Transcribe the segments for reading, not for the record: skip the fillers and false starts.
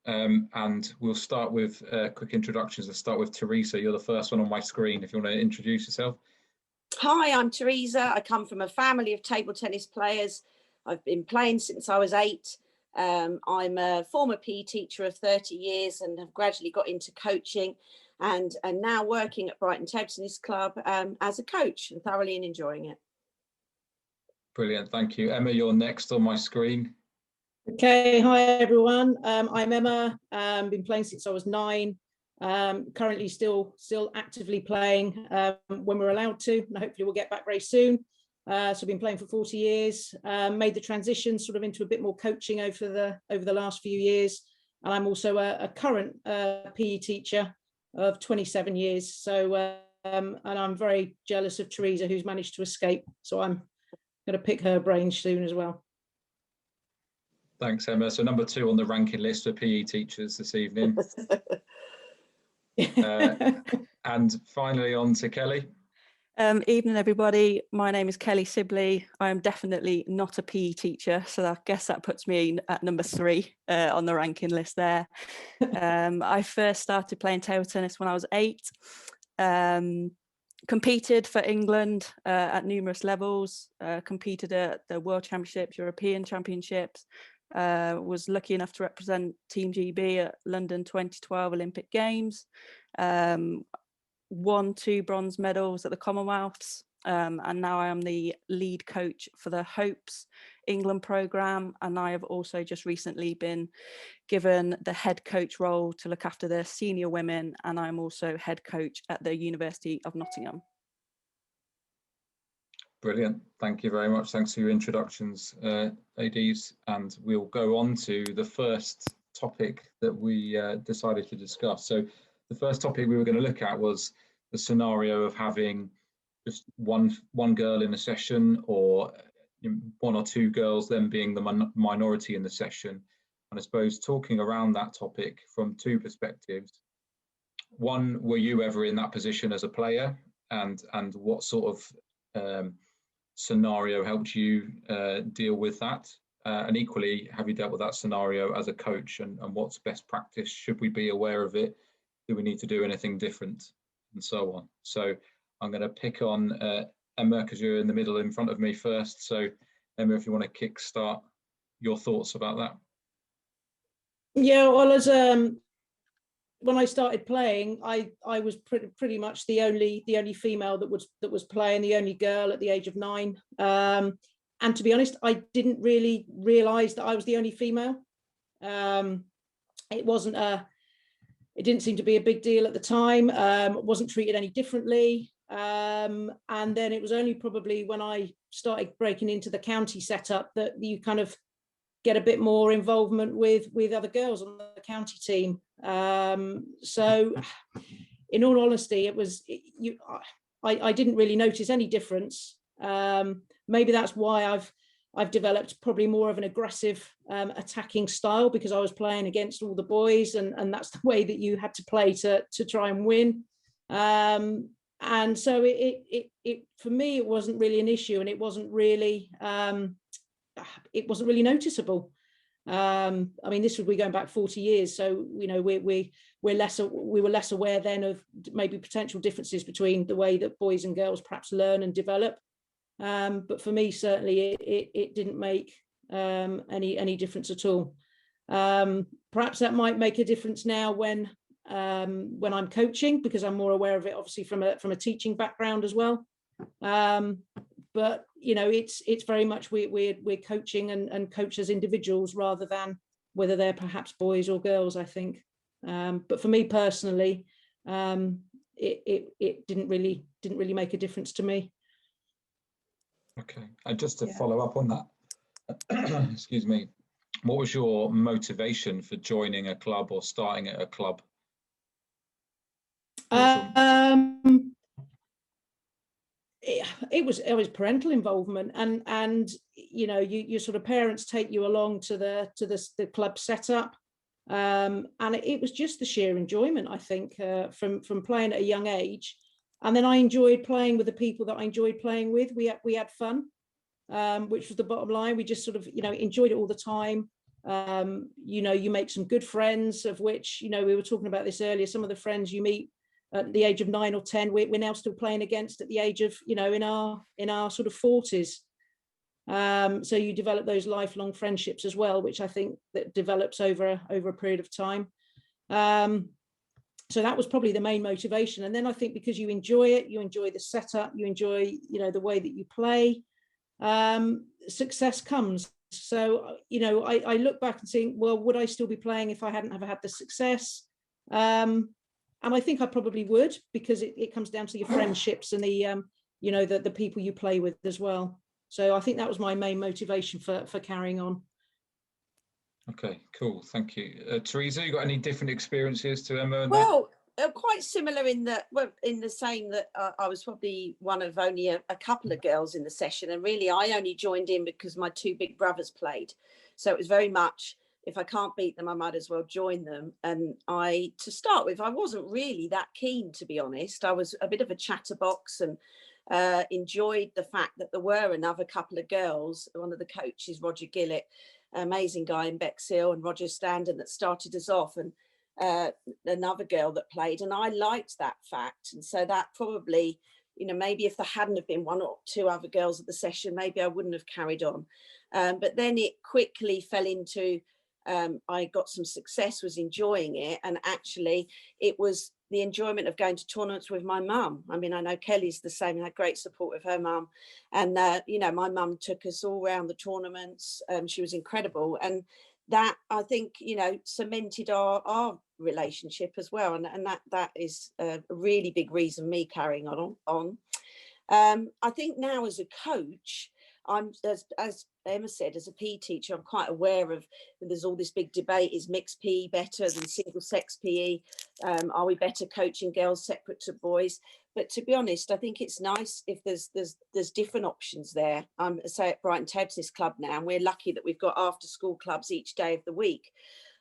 and we'll start with quick introductions. Let's start with Teresa. You're the first one on my screen if you want to introduce yourself. Hi, I'm Teresa. I come from a family of table tennis players. I've been playing since I was 8. I'm a former PE teacher of 30 years and have gradually got into coaching and now working at Brighton Table Tennis Club as a coach and thoroughly enjoying it. Brilliant, thank you. Emma, you're next on my screen. Okay, hi everyone. I'm Emma. Been playing since I was 9. Currently still actively playing when we're allowed to, and hopefully we'll get back very soon. So I've been playing for 40 years. Made the transition sort of into a bit more coaching over the last few years, and I'm also a current PE teacher of 27 years. So and I'm very jealous of Teresa, who's managed to escape. So I'm going to pick her brains soon as well. Thanks, Emma. So number 2 on the ranking list for PE teachers this evening. And finally on to Kelly. Evening, everybody. My name is Kelly Sibley. I am definitely not a PE teacher, so I guess that puts me at number 3 on the ranking list there. I first started playing table tennis when I was 8. Competed for England at numerous levels, competed at the World Championships, European Championships, was lucky enough to represent Team GB at London 2012 Olympic Games, won 2 bronze medals at the Commonwealths, and now I am the lead coach for the Hopes England programme, and I have also just recently been given the head coach role to look after the senior women, and I'm also head coach at the University of Nottingham. Brilliant, thank you very much. Thanks for your introductions, ladies, and we'll go on to the first topic that we decided to discuss. So the first topic we were going to look at was the scenario of having just one girl in a session, or 1 or 2 girls then being the minority in the session. And I suppose talking around that topic from 2 perspectives. One, were you ever in that position as a player, and what sort of scenario helped you deal with that? And equally, have you dealt with that scenario as a coach, and what's best practice? Should we be aware of it? Do we need to do anything different, and so on? So I'm going to pick on Emma, because you're in the middle in front of me first. So Emma, if you want to kick start your thoughts about that. Yeah, well, as when I started playing, I was pretty much the only female that was playing, the only girl at the age of 9. And to be honest, I didn't really realise that I was the only female. It didn't seem to be a big deal at the time. Wasn't treated any differently. And then it was only probably when I started breaking into the county setup that you kind of get a bit more involvement with other girls on the county team. So in all honesty, I didn't really notice any difference. Maybe that's why I've developed probably more of an aggressive attacking style, because I was playing against all the boys, and that's the way that you had to play to try and win. And so it for me, it wasn't really an issue, and it wasn't really noticeable. I mean, this would be going back 40 years, so you know we were less aware then of maybe potential differences between the way that boys and girls perhaps learn and develop. But for me, certainly, it didn't make any difference at all. Perhaps that might make a difference now when I'm coaching, because I'm more aware of it, obviously from a teaching background as well. But you know, it's very much we're coaching and coach as individuals rather than whether they're perhaps boys or girls, I think. But for me personally, it didn't really make a difference to me. Okay, and just to follow up on that, excuse me, what was your motivation for joining a club or starting at a club? It was parental involvement, and you know, your sort of parents take you along to the club setup, and it was just the sheer enjoyment, I think, from playing at a young age. And then I enjoyed playing with the people that I enjoyed playing with. We had fun, which was the bottom line. We just sort of, you know, enjoyed it all the time. You know, you make some good friends, of which, you know, we were talking about this earlier, some of the friends you meet at the age of 9 or 10, we're now still playing against at the age of, you know, in our sort of 40s. So you develop those lifelong friendships as well, which I think that develops over a period of time. So that was probably the main motivation. And then I think because you enjoy it, you enjoy the setup, you enjoy, you know, the way that you play, success comes. So, you know, I look back and think, well, would I still be playing if I hadn't ever had the success? And I think I probably would, because it comes down to your friendships and the, you know, the people you play with as well. So I think that was my main motivation for carrying on. Okay, cool. Thank you. Teresa, you got any different experiences to Emma? Well, quite similar in the same that I was probably one of only a couple of girls in the session, and really I only joined in because my two big brothers played. So it was very much, if I can't beat them, I might as well join them. And to start with, I wasn't really that keen, to be honest. I was a bit of a chatterbox and enjoyed the fact that there were another couple of girls. One of the coaches, Roger Gillett, amazing guy in Bexhill, and Roger Standen, that started us off, and another girl that played, and I liked that fact. And so that probably, you know, maybe if there hadn't have been one or two other girls at the session, maybe I wouldn't have carried on. But then it quickly fell into, I got some success, was enjoying it, and actually it was the enjoyment of going to tournaments with my mum. I mean, I know Kelly's the same, had great support of her mum, and you know, my mum took us all around the tournaments. She was incredible, and that, I think, you know, cemented our relationship as well, and that is a really big reason me carrying on. I think now as a coach, I'm, as Emma said, as a PE teacher, I'm quite aware of, there's all this big debate, is mixed PE better than single sex PE? Are we better coaching girls separate to boys? But to be honest, I think it's nice if there's different options there. Say at Brighton Table Tennis Club now, and we're lucky that we've got after school clubs each day of the week.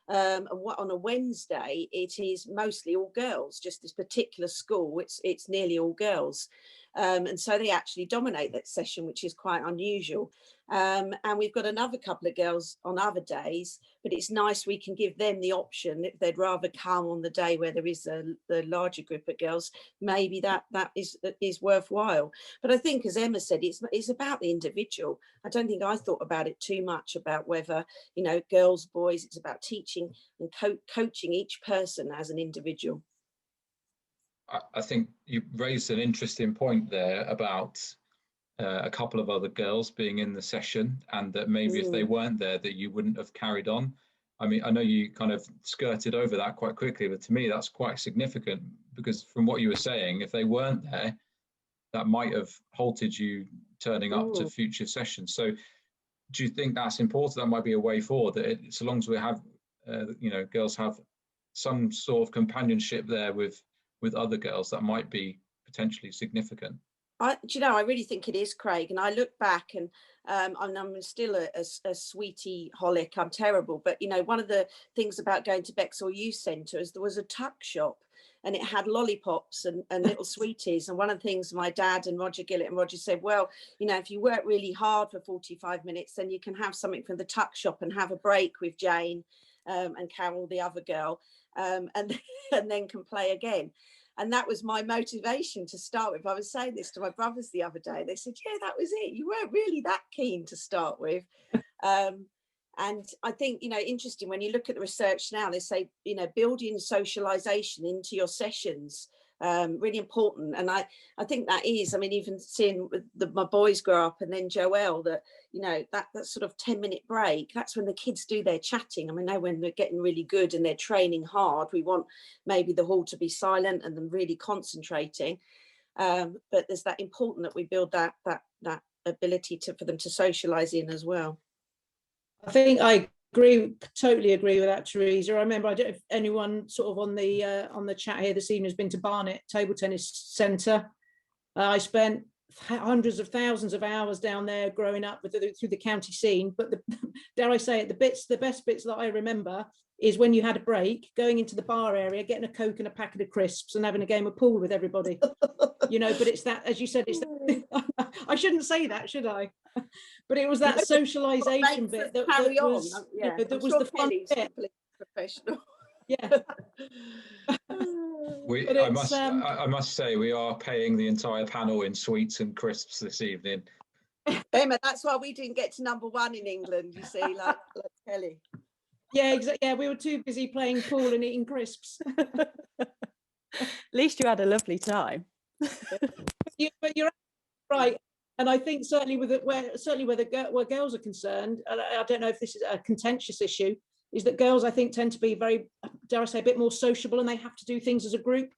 And on a Wednesday, it is mostly all girls. Just this particular school, it's nearly all girls. And so they actually dominate that session, which is quite unusual. And we've got another couple of girls on other days, but it's nice we can give them the option if they'd rather come on the day where there is the larger group of girls. Maybe that is worthwhile. But I think, as Emma said, it's about the individual. I don't think I thought about it too much about whether, you know, girls, boys. It's about teaching and coaching each person as an individual. I think you raised an interesting point there about a couple of other girls being in the session, and that maybe if they weren't there, that you wouldn't have carried on. I mean, I know you kind of skirted over that quite quickly, but to me, that's quite significant, because from what you were saying, if they weren't there, that might have halted you turning up to future sessions. So do you think that's important? That might be a way forward, that so long as we have, you know, girls have some sort of companionship there with other girls, that might be potentially significant. Do you know, I really think it is, Craig. And I look back, and I'm still a sweetie holic. I'm terrible. But, you know, one of the things about going to Bexhill Youth Centre is there was a tuck shop, and it had lollipops and little sweeties. And one of the things my dad and Roger Gillett and Roger said, well, you know, if you work really hard for 45 minutes, then you can have something from the tuck shop and have a break with Jane and Carol, the other girl, and then can play again. And that was my motivation to start with. I was saying this to my brothers the other day. They said, yeah, that was it. You weren't really that keen to start with. And I think, you know, interesting, when you look at the research now, they say, you know, building socialization into your sessions, really important. And I think that is, I mean, even seeing my boys grow up, and then Joelle, that, you know, that sort of 10-minute break, that's when the kids do their chatting. I mean, now when they're getting really good and they're training hard, we want maybe the hall to be silent and them really concentrating. But there's that important that we build that ability for them to socialize in as well. I think I totally agree with that, Teresa. I remember, I don't know if anyone sort of on the chat here this evening has been to Barnet Table Tennis Centre. I spent hundreds of thousands of hours down there growing up through the county scene. But dare I say it, the best bits that I remember is when you had a break, going into the bar area, getting a Coke and a packet of crisps, and having a game of pool with everybody. You know, but it's that, as you said, it's that, I shouldn't say that, should I? But it was that socialization bit that was, Yeah, that was the fun bit. Professional. Yeah. I must say, we are paying the entire panel in sweets and crisps this evening. Emma, that's why we didn't get to #1 in England, you see, like Kelly. Yeah, exactly. Yeah, we were too busy playing pool and eating crisps. At least you had a lovely time. But you're right. And I think certainly where girls are concerned, and I don't know if this is a contentious issue, is that girls, I think, tend to be very, dare I say, a bit more sociable, and they have to do things as a group.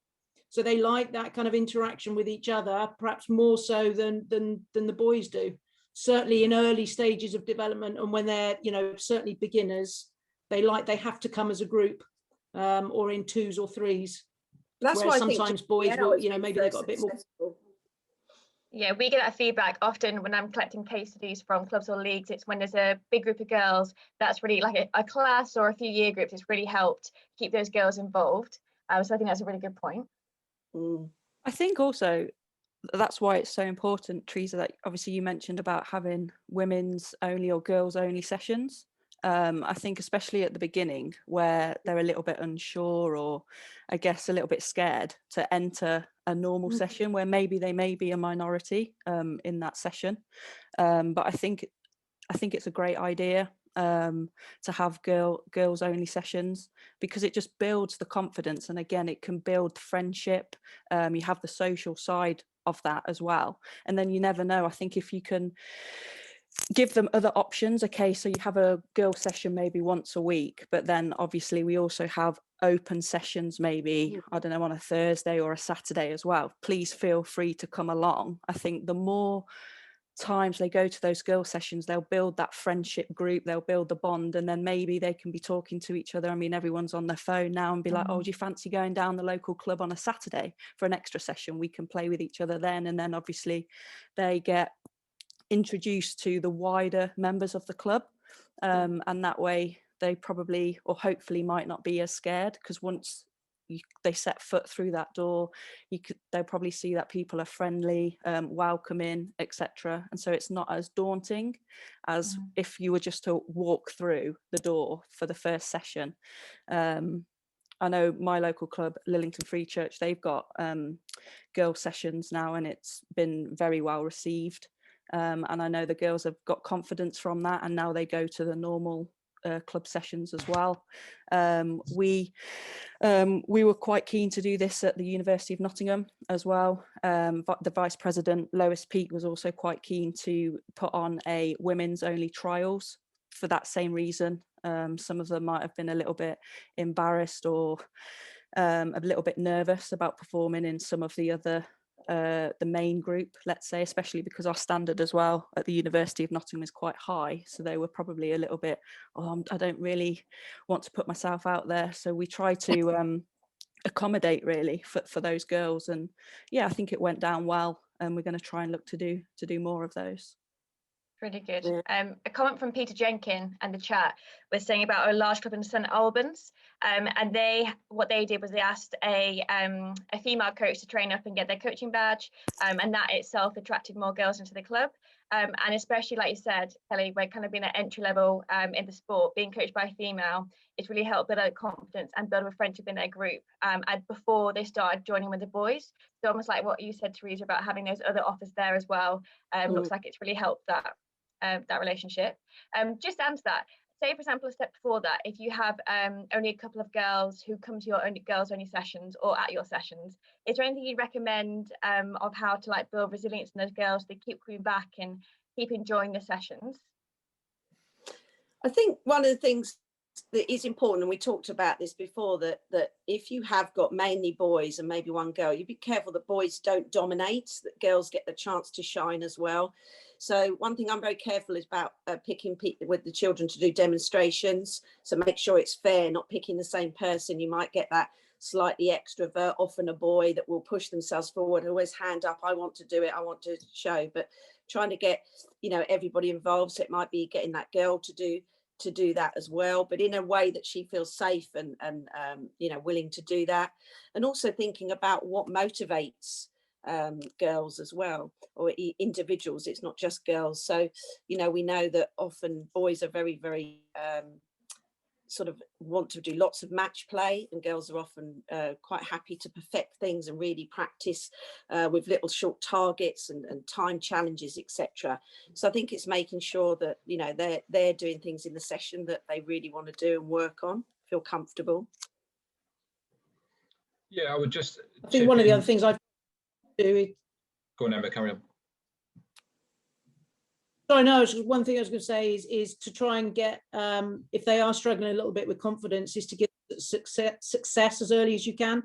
So they like that kind of interaction with each other, perhaps more so than the boys do. Certainly in early stages of development, and when they're, certainly beginners, they have to come as a group, or in 2s or 3s. That's why sometimes boys will, maybe they've got a bit more. Yeah, we get that feedback often when I'm collecting case studies from clubs or leagues. It's when there's a big group of girls that's really like a class or a few year groups. It's really helped keep those girls involved. So I think that's a really good point. I think also that's why it's so important, Teresa, that obviously you mentioned about having women's only or girls only sessions. I think especially at the beginning where they're a little bit unsure or I guess a little bit scared to enter a normal session where maybe they may be a minority in that session. But I think it's a great idea to have girls only sessions, because it just builds the confidence, and again it can build friendship. You have the social side of that as well, and then you never know. I think if you can give them other options, okay, so you have a girl session maybe once a week, but then obviously we also have open sessions maybe, I don't know, on a Thursday or a Saturday as well. Please feel free to come along. I think the more times they go to those girl sessions, they'll build that friendship group, they'll build the bond, and then maybe they can be talking to each other. I mean, everyone's on their phone now, and be like, oh, do you fancy going down the local club on a Saturday for an extra session? We can play with each other then. And then obviously they get introduced to the wider members of the club, and that way they probably or hopefully might not be as scared, because once they set foot through that door, they'll probably see that people are friendly, welcoming, etc. And so it's not as daunting as if you were just to walk through the door for the first session. I know my local club, Lillington Free Church, they've got girl sessions now, and it's been very well received. And I know the girls have got confidence from that, and now they go to the normal club sessions as well. We were quite keen to do this at the University of Nottingham as well. The Vice President, Lois Peake, was also quite keen to put on a women's only trials for that same reason. Some of them might have been a little bit embarrassed or a little bit nervous about performing in some of the other the main group, let's say, especially because our standard as well at the University of Nottingham is quite high. So they were probably a little bit, I don't really want to put myself out there. So we try to accommodate really for those girls. And yeah, I think it went down well, and we're going to try and look to do more of those. Really good. A comment from Peter Jenkin and the chat was saying about a large club in St Albans, and what they did was they asked a female coach to train up and get their coaching badge, and that itself attracted more girls into the club. And especially, like you said, Kelly, we're kind of being at entry level in the sport, being coached by a female, it's really helped build confidence and build a friendship in their group, and before they started joining with the boys. So almost like what you said, Teresa, about having those other offers there as well, looks like it's really helped that relationship. Just to answer that, say for example a step before that, if you have only a couple of girls who come to your girls only sessions or at your sessions, is there anything you'd recommend of how to like build resilience in those girls to keep coming back and keep enjoying the sessions? I think one of the things that is important, and we talked about this before, that if you have got mainly boys and maybe one girl, you be careful that boys don't dominate, that girls get the chance to shine as well. So one thing I'm very careful is about picking with the children to do demonstrations. So make sure it's fair, not picking the same person. You might get that slightly extrovert, often a boy, that will push themselves forward, always hand up, I want to do it, I want to show, but trying to get, everybody involved. So it might be getting that girl to do that as well, but in a way that she feels safe and willing to do that. And also thinking about what motivates girls as well, or individuals. It's not just girls. So, you know, we know that often boys are very, very sort of want to do lots of match play, and girls are often quite happy to perfect things and really practice with little short targets and time challenges, etc. So I think it's making sure that, you know, they're doing things in the session that they really want to do and work on, feel comfortable. Yeah, I would just. I think one of the other things I do is. Go on, Emma, carry on. Sorry, no, one thing I was going to say is to try and get, if they are struggling a little bit with confidence, is to get success as early as you can,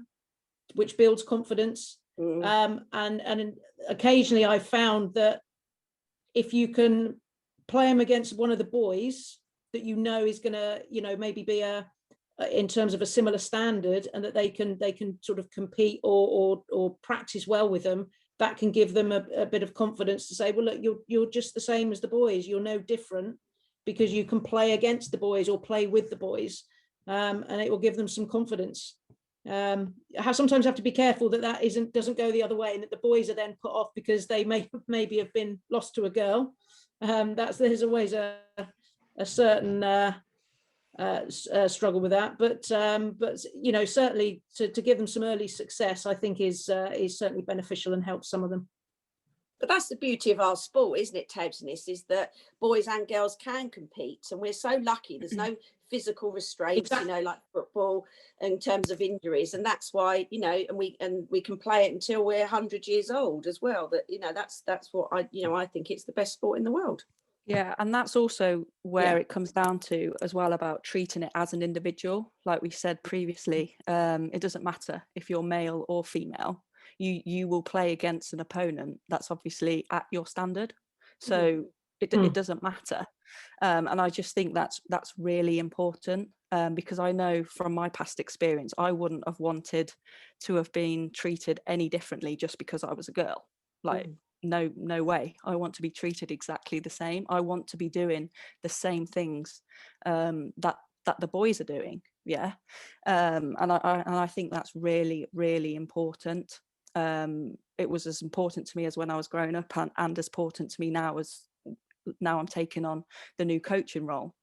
which builds confidence. And occasionally I found that if you can play them against one of the boys that you know is going to, you know, maybe be in terms of a similar standard, and that they can sort of compete or practice well with them, that can give them a bit of confidence to say, well, look, you're just the same as the boys. You're no different, because you can play against the boys or play with the boys, and it will give them some confidence. Sometimes have to be careful that doesn't go the other way, and that the boys are then put off because they maybe have been lost to a girl. There's always a certain struggle with that, but you know, certainly to give them some early success, I think is certainly beneficial and helps some of them. But that's the beauty of our sport, isn't it, table tennis, is that boys and girls can compete, and we're so lucky. There's no physical restraints, you know, like football, in terms of injuries, and that's why, you know, and we can play it until we're 100 years old as well. That, you know, that's what I think it's the best sport in the world. Yeah, and that's also where it comes down to as well, about treating it as an individual. Like we said previously, it doesn't matter if you're male or female. You will play against an opponent that's obviously at your standard. So it doesn't matter. And I just think that's really important, because I know from my past experience, I wouldn't have wanted to have been treated any differently just because I was a girl. Like, no way. I want to be treated exactly the same. I want to be doing the same things that the boys are doing. Yeah. And I think that's really, really important. It was as important to me as when I was growing up, and as important to me now as now I'm taking on the new coaching role.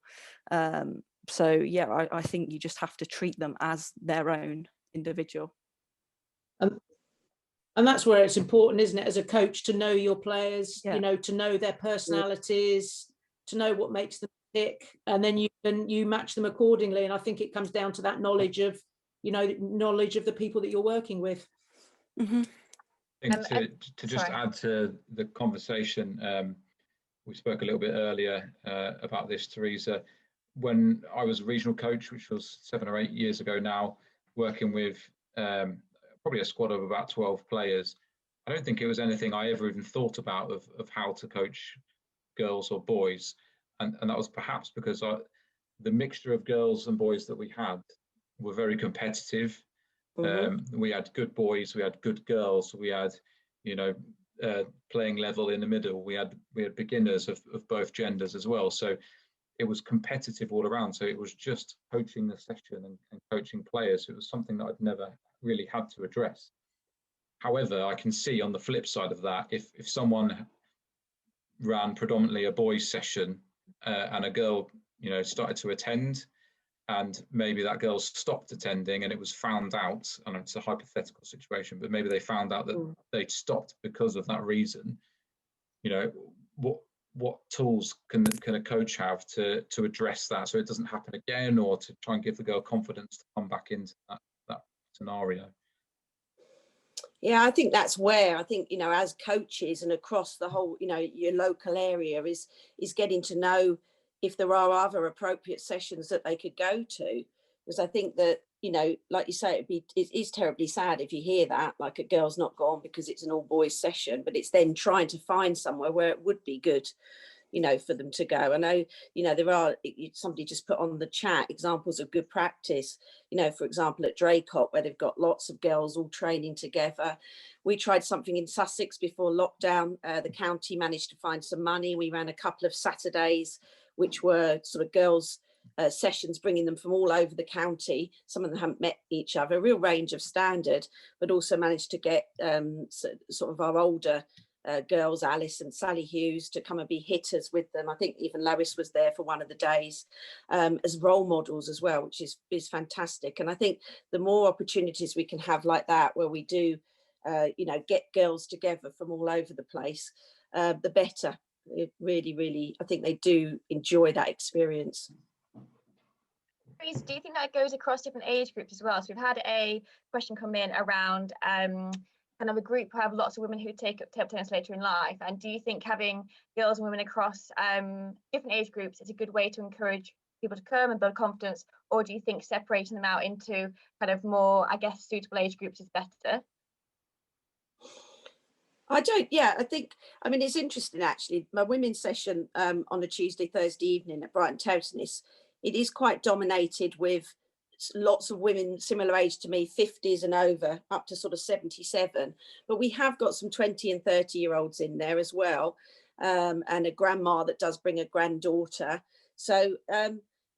So yeah, I think you just have to treat them as their own individual. And that's where it's important, isn't it, as a coach, to know your players, Yeah. you know, to know their personalities, to know what makes them tick, and then you match them accordingly. And I think it comes down to that knowledge of the people that you're working with. I think to just add to the conversation, we spoke a little bit earlier about this, Teresa. When I was a regional coach, which was 7 or 8 years ago now, working with probably a squad of about 12 players, I don't think it was anything I ever even thought about of how to coach girls or boys. And that was perhaps because the mixture of girls and boys that we had were very competitive. We had good boys, we had good girls, we had, you know, playing level in the middle. We had beginners of both genders as well. So it was competitive all around. So it was just coaching the session and coaching players. It was something that I'd never really had to address. However, I can see on the flip side of that, if someone ran predominantly a boys session and a girl, you know, started to attend, and maybe that girl stopped attending and it was found out, and it's a hypothetical situation, but maybe they found out that they'd stopped because of that reason, you know, what tools can a coach have to address that so it doesn't happen again, or to try and give the girl confidence to come back into that scenario? Yeah, I think that's where I think, you know, as coaches and across the whole, you know, your local area is getting to know if there are other appropriate sessions that they could go to. Because I think that, you know, like you say, it is terribly sad if you hear that, like a girl's not gone because it's an all boys session, but it's then trying to find somewhere where it would be good, you know, for them to go. I know, you know, there are, somebody just put on the chat examples of good practice, you know, for example, at Draycott, where they've got lots of girls all training together. We tried something in Sussex before lockdown. The county managed to find some money. We ran a couple of Saturdays, which were sort of girls sessions, bringing them from all over the county. Some of them haven't met each other, a real range of standard, but also managed to get sort of our older girls, Alice and Sally Hughes, to come and be hitters with them. I think even Lois was there for one of the days, as role models as well, which is fantastic. And I think the more opportunities we can have like that, where we do, you know, get girls together from all over the place, the better. It really, really, I think they do enjoy that experience. Louise, do you think that goes across different age groups as well? So we've had a question come in around kind of a group who have lots of women who take up table tennis later in life. And do you think having girls and women across different age groups is a good way to encourage people to come and build confidence? Or do you think separating them out into kind of more, I guess, suitable age groups is better? I think, I mean, it's interesting actually. My women's session on a Tuesday, Thursday evening at Brighton Table Tennis, it is quite dominated with lots of women similar age to me, 50s and over, up to sort of 77. But we have got some 20 and 30-year-olds in there as well, and a grandma that does bring a granddaughter. So,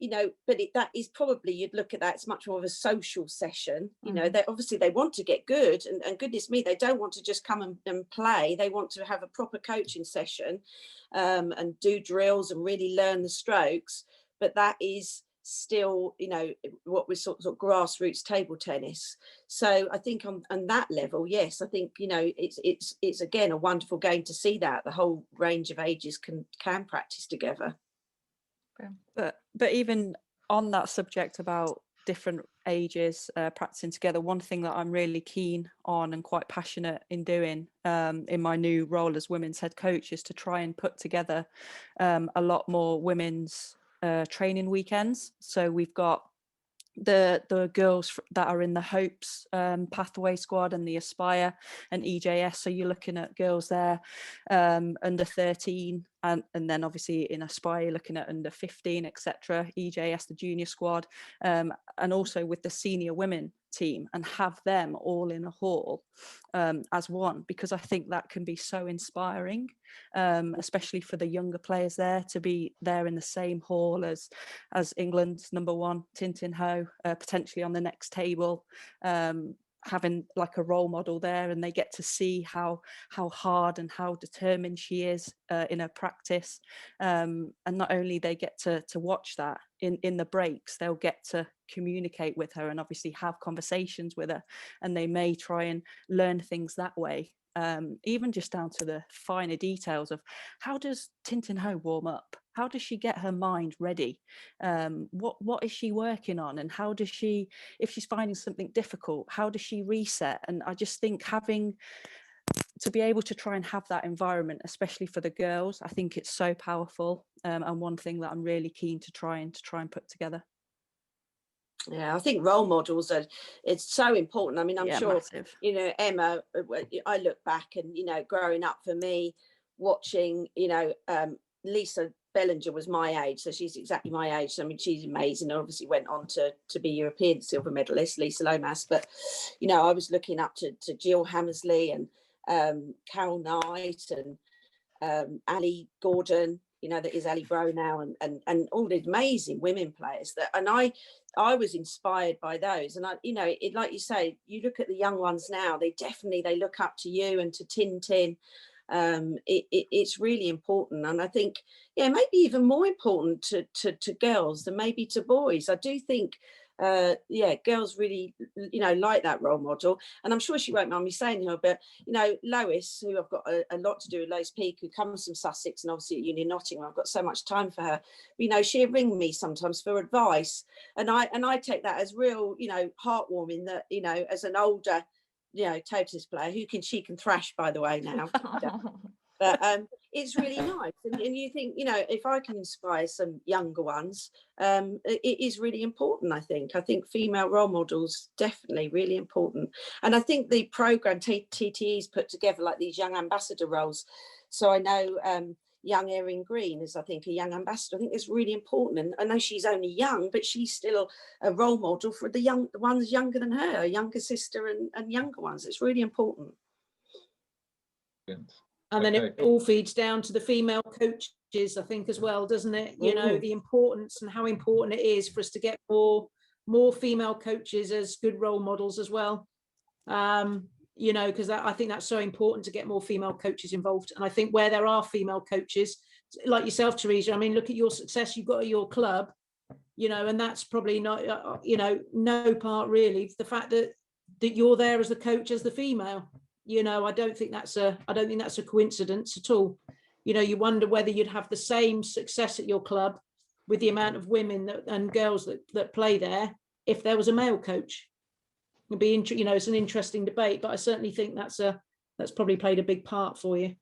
you know, but that is probably, you'd look at that, it's much more of a social session. You know, they obviously they want to get good, and goodness me, they don't want to just come and play. They want to have a proper coaching session, and do drills and really learn the strokes. But that is still, you know, what we're sort of grassroots table tennis. So I think on that level, yes, I think, you know, it's again a wonderful game to see that the whole range of ages can practice together. But even on that subject about different ages practicing together, one thing that I'm really keen on and quite passionate in doing in my new role as women's head coach is to try and put together a lot more women's training weekends. So we've got the girls that are in the Hopes Pathway squad and the Aspire and EJS. So you're looking at girls there under 13, and then obviously in Aspire you're looking at under 15, etc. EJS, the junior squad, and also with the senior women team, and have them all in a hall as one, because I think that can be so inspiring, especially for the younger players there, to be there in the same hall as England's number one, Tintin Ho, potentially on the next table, having like a role model there, and they get to see how hard and how determined she is in her practice, and not only they get to watch that in the breaks, they'll get to communicate with her and obviously have conversations with her, and they may try and learn things that way, even just down to the finer details of how does Tintin Ho warm up, how does she get her mind ready, what is she working on, and how does she, if she's finding something difficult, how does she reset? And I just think having to be able to try and have that environment, especially for the girls, I think it's so powerful, and one thing that I'm really keen to try and put together. Yeah, I think role models it's so important. I mean, I'm sure, massive. You know, Emma, I look back and, you know, growing up for me, watching, you know, Lisa Bellinger was my age, so she's exactly my age. So, I mean, she's amazing. Obviously went on to be European silver medalist, Lisa Lomas. But, you know, I was looking up to Jill Hammersley and Carol Knight and Ali Gordon, you know, that is Ali Bro now, and all the amazing women players that, and I was inspired by those. And I, you know, it, like you say, you look at the young ones now, they look up to you and to Tintin. It's really important, and I think, yeah, maybe even more important to girls than maybe to boys. I do think, yeah, girls really, you know, like that role model, and I'm sure she won't mind me saying her, but, you know, Lois, who I've got a lot to do with, Lois Peake, who comes from Sussex and obviously at Uni Nottingham, I've got so much time for her. You know, she'll ring me sometimes for advice, and I take that as real, you know, heartwarming, that, you know, as an older, you know, table tennis player she can thrash, by the way, now. But it's really nice, and you think, you know, if I can inspire some younger ones, it is really important. I think female role models definitely really important, and I think the program TTE's put together like these young ambassador roles. So I know young Erin Green is, I think, a young ambassador. I think it's really important, and I know she's only young, but she's still a role model for the ones younger than her, younger sister and younger ones. It's really important. And then it all feeds down to the female coaches, I think, as well, doesn't it? You know, the importance and how important it is for us to get more female coaches as good role models as well. You know, because I think that's so important to get more female coaches involved. And I think where there are female coaches, like yourself, Teresa, I mean, look at your success you've got at your club, you know, and that's probably not, you know, no part really the fact that you're there as the coach as the female. You know, I don't think that's a coincidence at all. You know, you wonder whether you'd have the same success at your club with the amount of women and girls that play there if there was a male coach. It'd be, you know, it's an interesting debate, but I certainly think that's probably played a big part for you.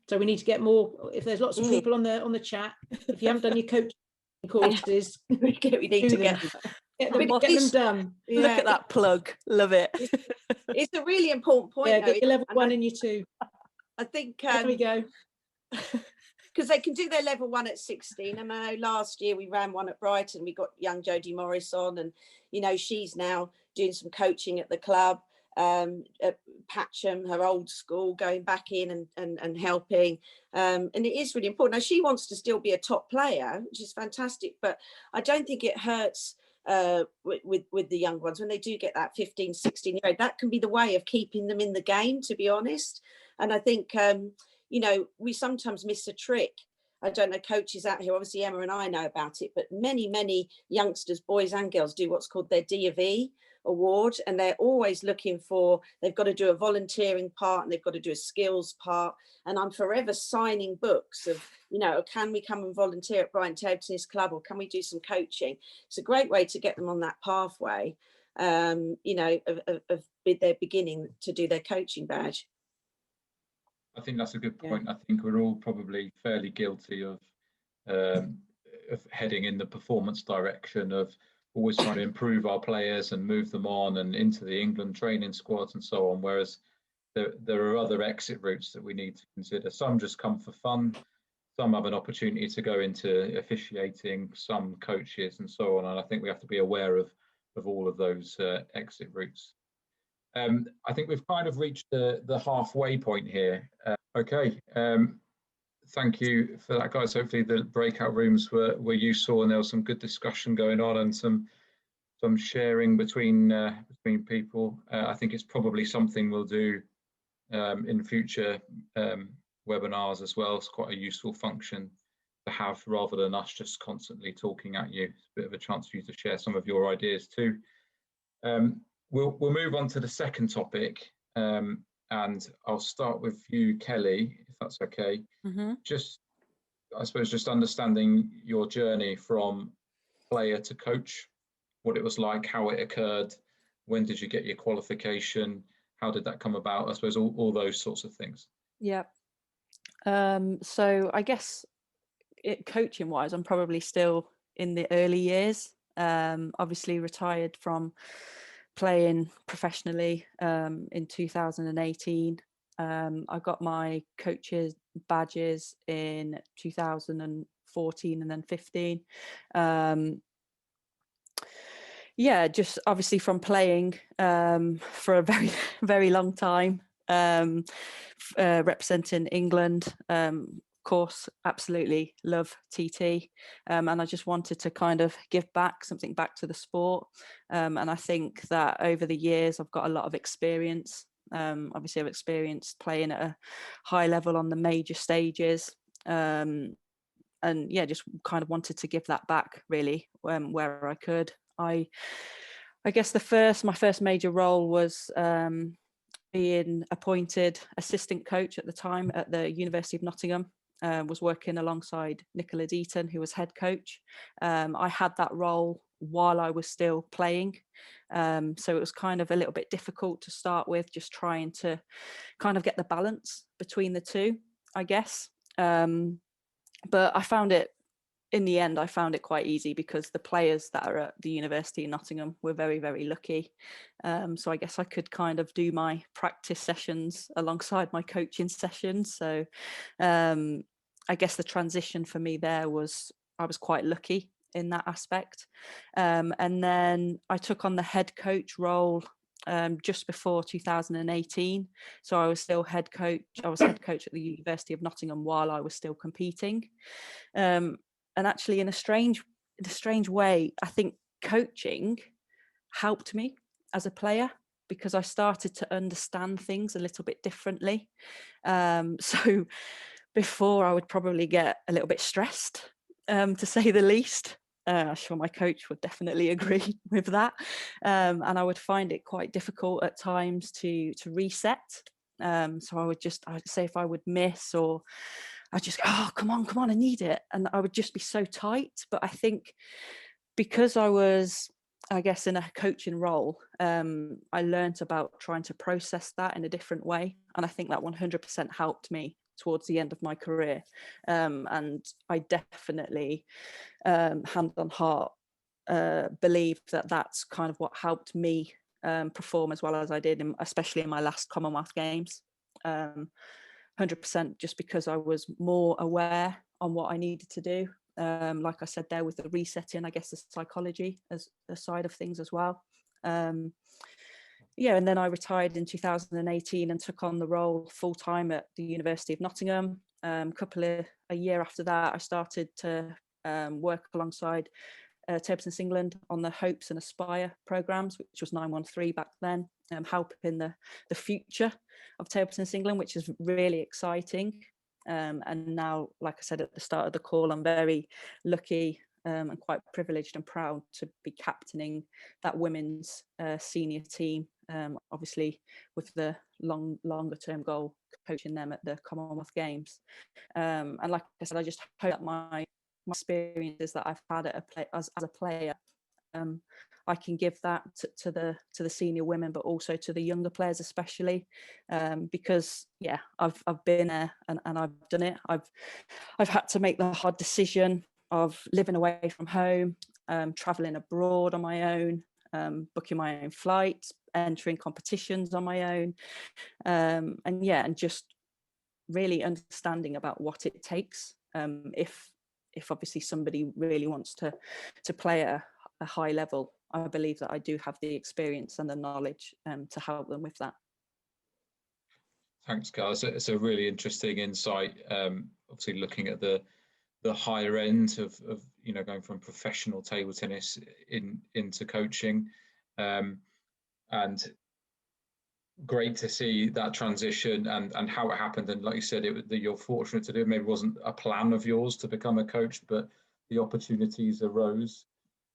So we need to get more. If there's lots of people on the chat, if you haven't done your coaching courses, we need to get them done. Look at that plug. Love it. It's a really important point. Yeah, get your level 1 and your 2. I think there we go. Because they can do their level 1 at 16. And I know last year we ran one at Brighton. We got young Jodie Morris on, and you know, she's now doing some coaching at the club. At Patcham, her old school, going back in and helping, and it is really important. Now she wants to still be a top player, which is fantastic, but I don't think it hurts with the young ones when they do get that 15, 16 year old. That can be the way of keeping them in the game, to be honest. And I think you know, we sometimes miss a trick. I don't know coaches out here, obviously Emma and I know about it, but many youngsters, boys and girls, do what's called their D of E award, and they're always looking for, they've got to do a volunteering part and they've got to do a skills part, and I'm forever signing books of, you know, can we come and volunteer at Brighton Table Tennis Club, or can we do some coaching? It's a great way to get them on that pathway, you know, of their beginning to do their coaching badge. I think that's a good point. I think we're all probably fairly guilty of heading in the performance direction of always trying to improve our players and move them on and into the England training squads and so on, whereas there are other exit routes that we need to consider. Some just come for fun, some have an opportunity to go into officiating, some coaches and so on, and I think we have to be aware of all of those exit routes. I think we've kind of reached the halfway point here. Okay, thank you for that, guys. Hopefully the breakout rooms were useful and there was some good discussion going on and some sharing between people. I think it's probably something we'll do in future webinars as well. It's quite a useful function to have rather than us just constantly talking at you. It's a bit of a chance for you to share some of your ideas too. We'll move on to the second topic, and I'll start with you, Kelly, if that's okay. Just, I suppose, just understanding your journey from player to coach, what it was like, how it occurred, when did you get your qualification, how did that come about? I suppose all those sorts of things. Yeah. So I guess coaching wise, I'm probably still in the early years. Obviously retired from playing professionally in 2018. I got my coaches badges in 2014 and then 15. Yeah, just obviously from playing for a very, very long time, representing England. Course, absolutely love TT, and I just wanted to kind of give something back to the sport, and I think that over the years I've got a lot of experience. Obviously I've experienced playing at a high level on the major stages, and yeah, just kind of wanted to give that back really where I could. I guess my first major role was being appointed assistant coach at the time at the University of Nottingham. Was working alongside Nicola Deaton, who was head coach. I had that role while I was still playing. So it was kind of a little bit difficult to start with, just trying to kind of get the balance between the two, I guess. But in the end, I found it quite easy because the players that are at the University of Nottingham were very, very lucky. So I guess I could kind of do my practice sessions alongside my coaching sessions. So I guess the transition for me there was, I was quite lucky in that aspect. And then I took on the head coach role just before 2018. So I was still head coach. I was head coach at the University of Nottingham while I was still competing. And actually, in a strange way, I think coaching helped me as a player, because I started to understand things a little bit differently. So before, I would probably get a little bit stressed, to say the least. I'm sure my coach would definitely agree with that. And I would find it quite difficult at times to reset. So I'd say if I would miss, or I'd just go, oh, come on, I need it. And I would just be so tight. But I think because I was, I guess, in a coaching role, I learned about trying to process that in a different way. And I think that 100% helped me towards the end of my career. And I definitely, hand on heart, believe that that's kind of what helped me perform as well as I did, especially in my last Commonwealth Games. 100%, just because I was more aware on what I needed to do. Like I said there, with the resetting, I guess the psychology as a side of things as well. Yeah, and then I retired in 2018 and took on the role full time at the University of Nottingham. A year after that, I started to work alongside Table Tennis England on the Hopes and Aspire programs, which was 913 back then, helping the future of Table Tennis England, which is really exciting. And now, like I said at the start of the call, I'm very lucky and quite privileged and proud to be captaining that women's senior team, obviously with the longer term goal coaching them at the Commonwealth Games. And like I said, I just hope that my experiences that I've had as a player, I can give that to the senior women, but also to the younger players especially, because yeah, I've been there and I've done it. I've had to make the hard decision of living away from home, traveling abroad on my own, booking my own flights, entering competitions on my own, and just really understanding about what it takes, if obviously somebody really wants to play at a high level. I believe that I do have the experience and the knowledge to help them with that. Thanks, guys. It's a really interesting insight. Obviously, looking at the higher end of going from professional table tennis into coaching, and great to see that transition and how it happened. And like you said, that you're fortunate to do it. Maybe it wasn't a plan of yours to become a coach, but the opportunities arose.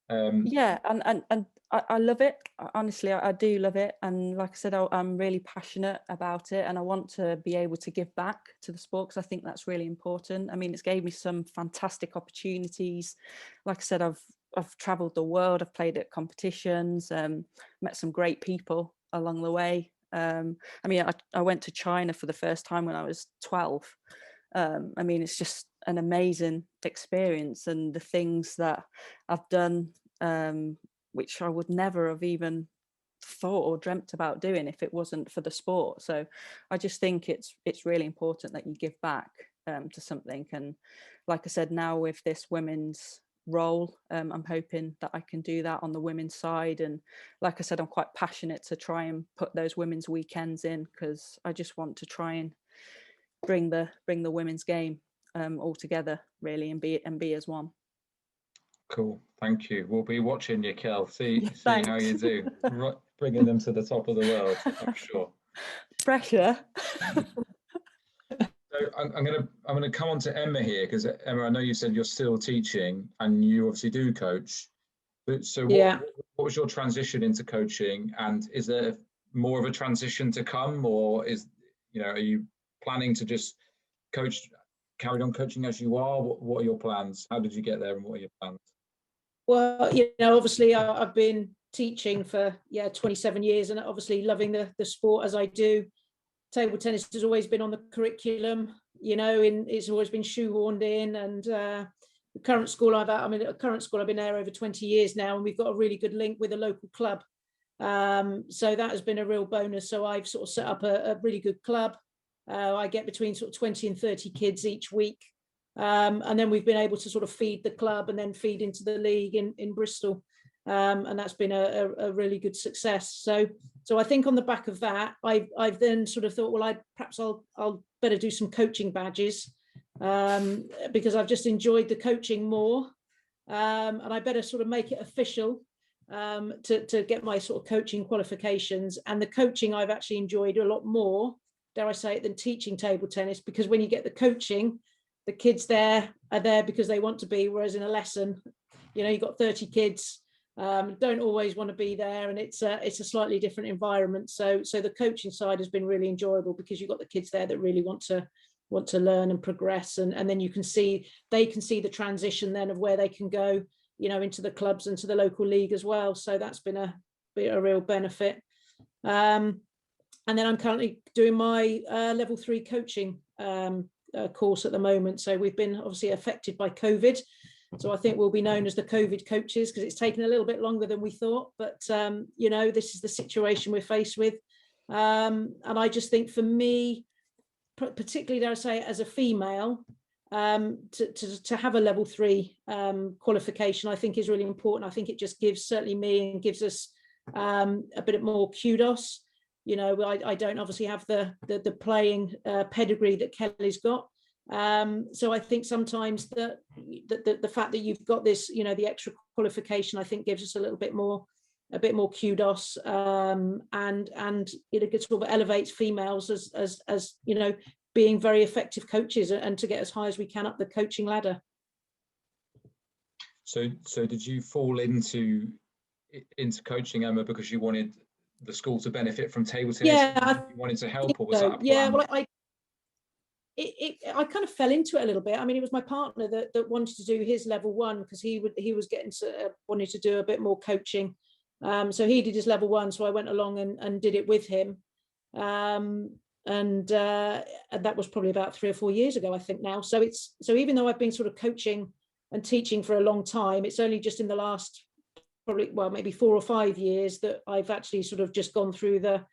Yeah, and I love it. Honestly, I do love it. And like I said, I'm really passionate about it, and I want to be able to give back to the sport, because I think that's really important. I mean, it's gave me some fantastic opportunities. Like I said, I've traveled the world, I've played at competitions, met some great people along the way. I mean, I went to China for the first time when I was 12. I mean, it's just an amazing experience, and the things that I've done, which I would never have even thought or dreamt about doing if it wasn't for the sport. So I just think it's really important that you give back to something. And like I said, now with this women's role, I'm hoping that I can do that on the women's side. And like I said, I'm quite passionate to try and put those women's weekends in, because I just want to try and bring the women's game all together, really, and be as one. Cool, thank you. We'll be watching you, Kel. See how you do. Bringing them to the top of the world, I'm sure. Pressure. So I'm gonna come on to Emma here, because Emma, I know you said you're still teaching and you obviously do coach. But so what was your transition into coaching, and is there more of a transition to come, or are you planning to just carry on coaching as you are? What are your plans? How did you get there, and what are your plans? Well, obviously I've been teaching for 27 years, and obviously loving the sport as I do. Table tennis has always been on the curriculum, it's always been shoehorned in. And the current school I've been there over 20 years now, and we've got a really good link with a local club. So that has been a real bonus. So I've sort of set up a really good club. I get between sort of 20 and 30 kids each week. And then we've been able to sort of feed the club and then feed into the league in Bristol. And that's been a really good success. So So I think on the back of that, I've then sort of thought, well, I'll better do some coaching badges, because I've just enjoyed the coaching more, and I better sort of make it official, to get my sort of coaching qualifications. And the coaching I've actually enjoyed a lot more, dare I say it, than teaching table tennis, because when you get the coaching, the kids there are there because they want to be, whereas in a lesson, you know, you've got 30 kids, don't always want to be there, and it's a slightly different environment. So the coaching side has been really enjoyable, because you've got the kids there that really want to learn and progress, and then they can see the transition then of where they can go, you know, into the clubs and to the local league as well. So that's been a real benefit. And then I'm currently doing my level 3 coaching course at the moment. So we've been obviously affected by COVID. So I think we'll be known as the COVID coaches, because it's taken a little bit longer than we thought. But, you know, this is the situation we're faced with. And I just think for me, particularly, dare I say, as a female, to have a level 3 qualification, I think is really important. I think it just gives, certainly me, and gives us a bit more kudos. You know, I don't obviously have the playing pedigree that Kelly's got. So I think sometimes the fact that you've got this, you know, the extra qualification, I think gives us a bit more kudos, and it sort of elevates females as you know, being very effective coaches, and to get as high as we can up the coaching ladder. So did you fall into coaching, Emma, because you wanted the school to benefit from table tennis? Yeah, you wanted to help, or was so. that a plan? Yeah, well, I kind of fell into it a little bit. I mean, it was my partner that wanted to do his level 1, because he was getting wanted to do a bit more coaching. So he did his level 1, so I went along and did it with him. And that was probably about 3 or 4 years ago, I think now. So even though I've been sort of coaching and teaching for a long time, it's only just in the last probably, well, maybe 4 or 5 years that I've actually sort of just gone through the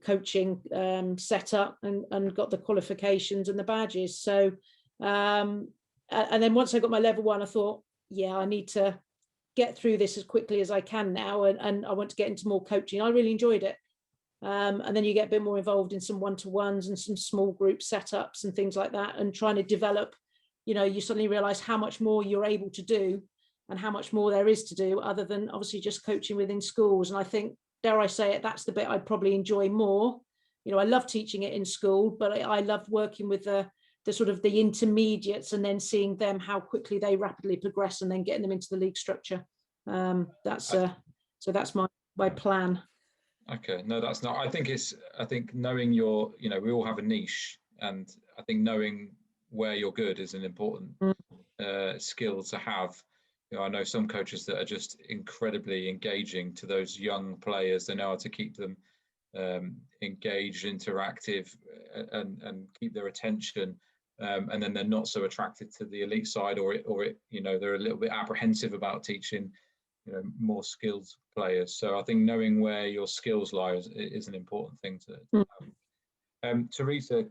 coaching setup and got the qualifications and the badges. So and then once I got my level 1, I thought, yeah, I need to get through this as quickly as I can now, and I want to get into more coaching. I really enjoyed it. And then you get a bit more involved in some one-to-ones and some small group setups and things like that, and trying to develop, you know, you suddenly realize how much more you're able to do and how much more there is to do, other than obviously just coaching within schools. And I think, dare I say it, that's the bit I probably enjoy more. You know, I love teaching it in school, but I love working with the sort of the intermediates, and then seeing them, how quickly they rapidly progress, and then getting them into the league structure. So that's my plan. Okay, no, that's not. I think knowing your, you know, we all have a niche, and I think knowing where you're good is an important skill to have. You know, I know some coaches that are just incredibly engaging to those young players. They know how to keep them engaged, interactive, and keep their attention. And then they're not so attracted to the elite side, or you know, they're a little bit apprehensive about teaching, you know, more skilled players. So I think knowing where your skills lie is an important thing to have. Teresa,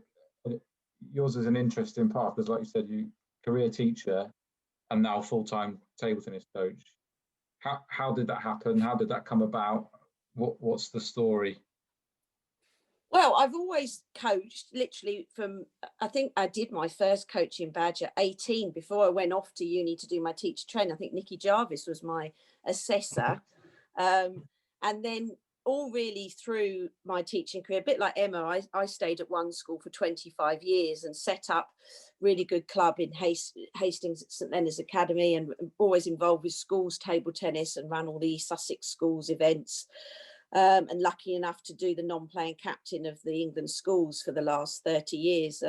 yours is an interesting path, because like you said, you career teacher and now full-time table tennis coach. How did that happen? How did that come about? What's the story? Well, I've always coached, literally from, I think I did my first coaching badge at 18 before I went off to uni to do my teacher training. I think Nikki Jarvis was my assessor. And then all really through my teaching career, a bit like Emma, I stayed at one school for 25 years and set up really good club in Hastings at St Leonard's Academy, and always involved with schools table tennis, and ran all the Sussex schools events. And lucky enough to do the non-playing captain of the England schools for the last 30 years,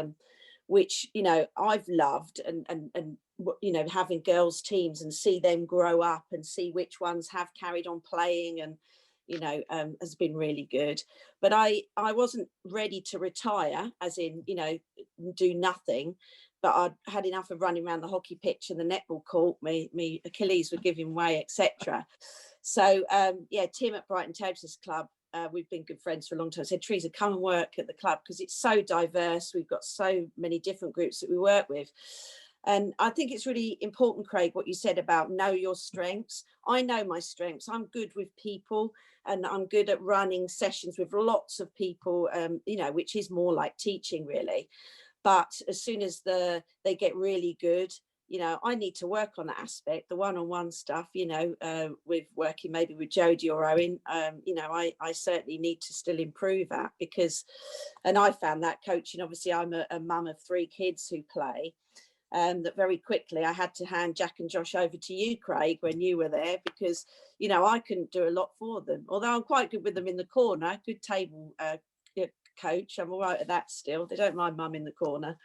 which, you know, I've loved, and you know, having girls teams and see them grow up and see which ones have carried on playing, and, you know, has been really good. But I wasn't ready to retire, as in, you know, do nothing. But I had enough of running around the hockey pitch and the netball court. Me Achilles were giving way, etc. So yeah, Tim at Brighton Table Tennis Club, we've been good friends for a long time. I said, Teresa, come and work at the club, because it's so diverse. We've got so many different groups that we work with. And I think it's really important, Craig, what you said about know your strengths. I know my strengths. I'm good with people, and I'm good at running sessions with lots of people, you know, which is more like teaching really. But as soon as they get really good, you know, I need to work on that aspect, the one-on-one stuff, you know, with working maybe with Jodie or Owen, you know, I certainly need to still improve that, because, and I found that coaching, obviously I'm a mum of 3 kids who play, that very quickly I had to hand Jack and Josh over to you, Craig, when you were there, because, you know, I couldn't do a lot for them, although I'm quite good with them in the corner, good table coach. I'm all right at that still. They don't mind mum in the corner.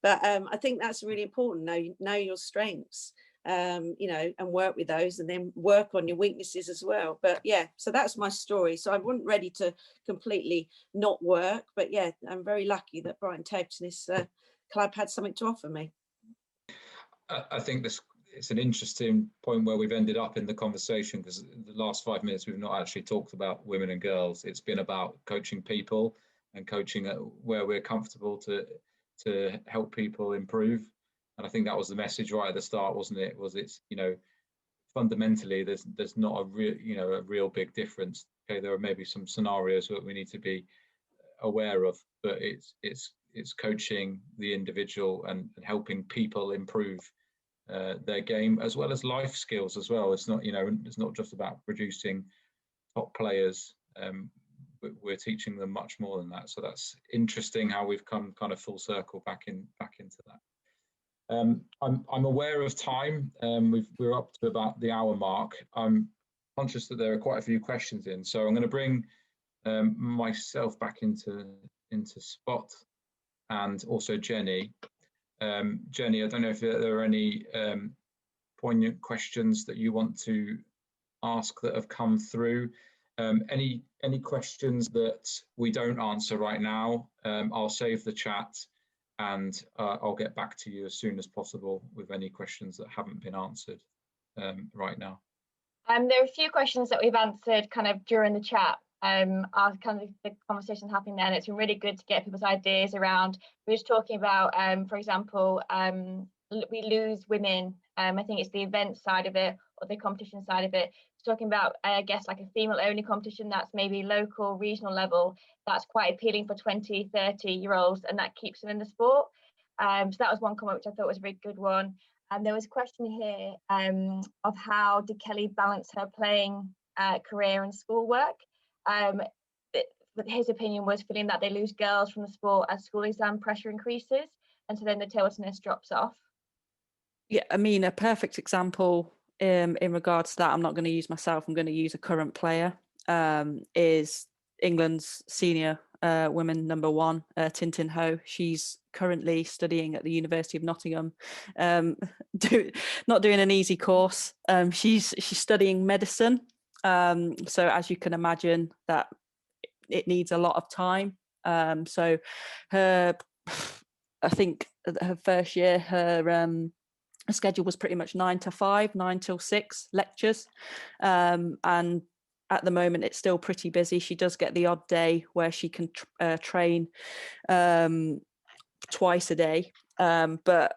But I think that's really important. Know your strengths, you know, and work with those, and then work on your weaknesses as well. But yeah, so that's my story. So I wasn't ready to completely not work, but yeah, I'm very lucky that Brighton Table Tennis Club had something to offer me. I think it's an interesting point where we've ended up in the conversation, because the last 5 minutes we've not actually talked about women and girls. It's been about coaching people and coaching at where we're comfortable to help people improve. And I think that was the message right at the start, wasn't it? It's, you know, fundamentally there's not a real big difference. Okay, there are maybe some scenarios that we need to be aware of, but it's coaching the individual and helping people improve their game, as well as life skills as well. It's not, you know, it's not just about producing top players. We're teaching them much more than that. So that's interesting how we've come kind of full circle back into that. I'm aware of time. We're up to about the hour mark. I'm conscious that there are quite a few questions in, so I'm going to bring myself back into spot, and also Jenny. Jenny, I don't know if there are any poignant questions that you want to ask that have come through. Any questions that we don't answer right now, I'll save the chat, and I'll get back to you as soon as possible with any questions that haven't been answered right now. There are a few questions that we've answered kind of during the chat. Our kind of the conversation happening there, and it's been really good to get people's ideas around. We're just talking about, for example, we lose women. I think it's the event side of it or the competition side of it. Talking about, I guess, like a female-only competition that's maybe local, regional level, that's quite appealing for 20, 30-year-olds, and that keeps them in the sport. So that was one comment which I thought was a very good one. And there was a question here of how did Kelly balance her playing career and schoolwork. His opinion was feeling that they lose girls from the sport as school exam pressure increases, and so then the table tennis drops off. Yeah, I mean, a perfect example in regards to that, I'm not going to use myself, I'm going to use a current player, is England's senior women number 1, Tintin Ho. She's currently studying at the University of Nottingham, not doing an easy course. She's studying medicine, so as you can imagine, that it needs a lot of time. So I think her first year, her schedule was pretty much 9 to 5, 9 till 6 lectures, and at the moment it's still pretty busy. She does get the odd day where she can train twice a day, but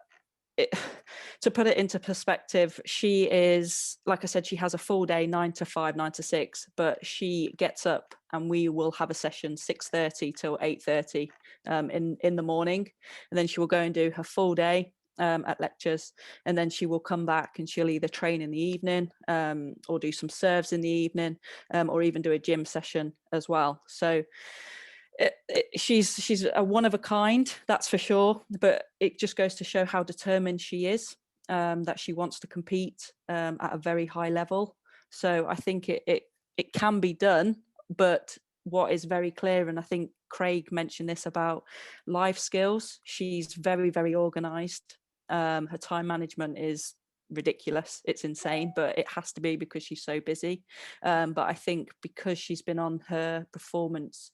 to put it into perspective, she is, like I said, she has a full day, 9 to 5, 9 to 6, but she gets up and we will have a session 6:30 till 8:30 in the morning, and then she will go and do her full day at lectures, and then she will come back and she'll either train in the evening or do some serves in the evening, or even do a gym session as well. So she's a one of a kind, that's for sure, but it just goes to show how determined she is, that she wants to compete at a very high level. So I think it can be done, but what is very clear, and I think Craig mentioned this about life skills, she's very, very organized. Her time management is ridiculous, it's insane, but it has to be because she's so busy. But I think because she's been on her performance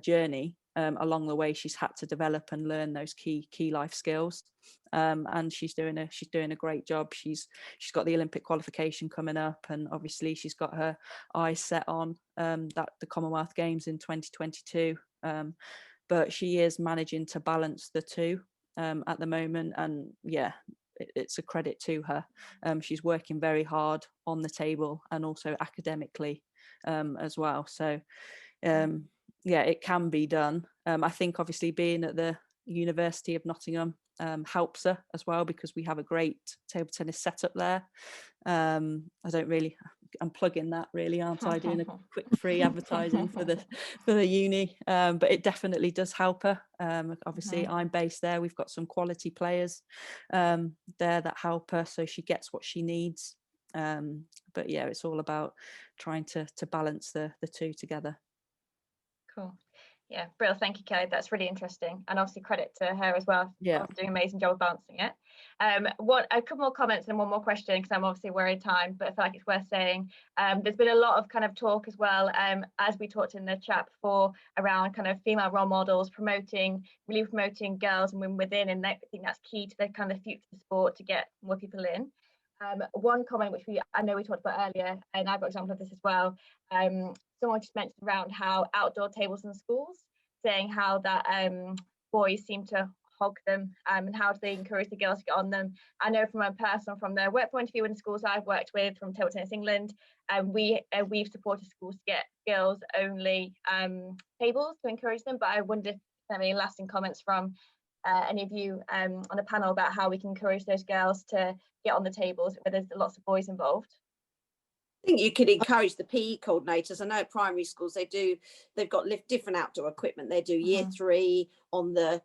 journey, along the way she's had to develop and learn those key life skills, and she's doing a great job. She's got the Olympic qualification coming up, and obviously she's got her eyes set on the Commonwealth Games in 2022, but she is managing to balance the two at the moment. And yeah, it's a credit to her. She's working very hard on the table and also academically as well. So yeah, it can be done. I think obviously being at the University of Nottingham helps her as well, because we have a great table tennis setup there. I'm plugging that really, aren't I, doing a quick free advertising for the uni, but it definitely does help her. Obviously I'm based there, we've got some quality players there that help her, so she gets what she needs. But yeah, it's all about trying to balance the two together. Cool. Yeah, brilliant. Thank you, Kelly. That's really interesting, and obviously credit to her as well. Yeah, doing an amazing job of balancing it. A couple more comments and one more question, because I'm obviously worried of time, but I feel like it's worth saying. There's been a lot of kind of talk as well, as we talked in the chat before, around kind of female role models, promoting girls and women within, and I think that's key to the kind of future of sport, to get more people in. One comment which I know we talked about earlier, and I've got an example of this as well. Someone just mentioned around how outdoor tables in schools, saying how that boys seem to hog them, and how do they encourage the girls to get on them. I know from the work point of view in schools I've worked with from Table Tennis England, we've supported schools to get girls only tables to encourage them, but I wonder if there are any lasting comments from any of you on the panel about how we can encourage those girls to get on the tables where there's lots of boys involved. I think you could encourage the PE coordinators. I know at primary schools they've got different outdoor equipment. They do year 3 on the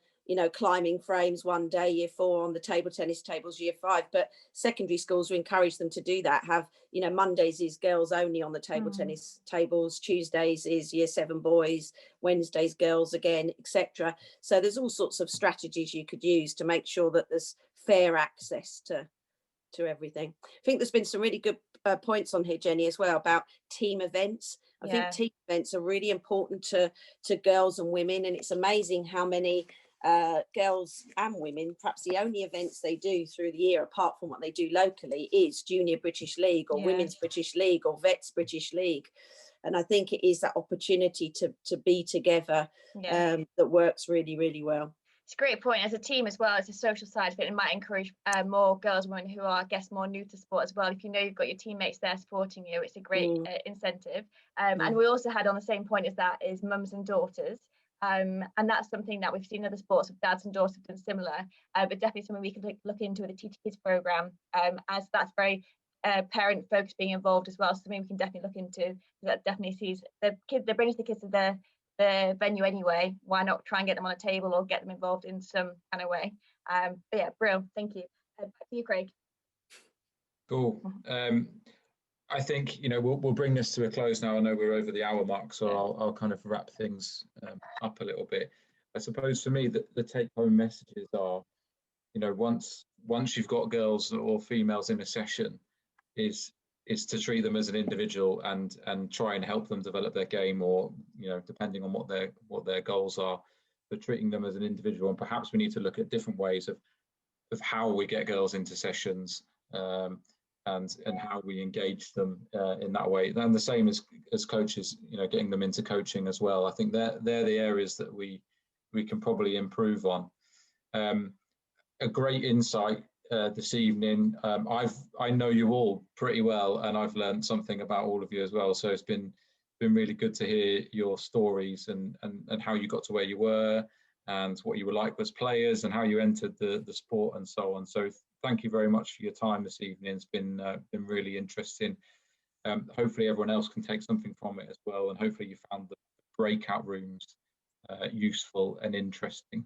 climbing frames one day, year 4 on the table tennis tables, year 5. But secondary schools, we encourage them to do that. Have Mondays is girls only on the table tennis tables, Tuesdays is year 7 boys, Wednesdays girls again, etc. So there's all sorts of strategies you could use to make sure that there's fair access to everything. I think there's been some really good points on here, Jenny, as well, about team events. I think team events are really important to girls and women, and it's amazing how many girls and women, perhaps the only events they do through the year apart from what they do locally is Junior British League or Women's British League or Vets British League. And I think it is that opportunity to be together that works really, really well. It's a great point. As a team as well, as a social side of it, it might encourage more girls and women who are, I guess, more new to sport as well. If you know you've got your teammates there supporting you, it's a great incentive. And we also had on the same point as that is mums and daughters. And that's something that we've seen in other sports with dads and daughters have done similar, but definitely something we can look into with the Teach Kids programme, as that's very parent folks being involved as well. So something we can definitely look into. That definitely sees the kids, they bring the kids to the venue anyway. Why not try and get them on a table or get them involved in some kind of way? But yeah, brilliant. Thank you. Back to you, Craig. Cool. I think we'll bring this to a close now. I know we're over the hour mark, so I'll kind of wrap things up a little bit. I suppose for me the take-home messages are, once you've got girls or females in a session, is to treat them as an individual and try and help them develop their game, or depending on what their goals are, but treating them as an individual. And perhaps we need to look at different ways of how we get girls into sessions, and how we engage them in that way. And the same as coaches, getting them into coaching as well. I think they're the areas that we can probably improve on. A great insight this evening. I know you all pretty well, and I've learned something about all of you as well. So it's been really good to hear your stories and how you got to where you were, and what you were like as players, and how you entered the sport and so on. So thank you very much for your time this evening. It's been really interesting. Hopefully everyone else can take something from it as well, and hopefully you found the breakout rooms useful and interesting.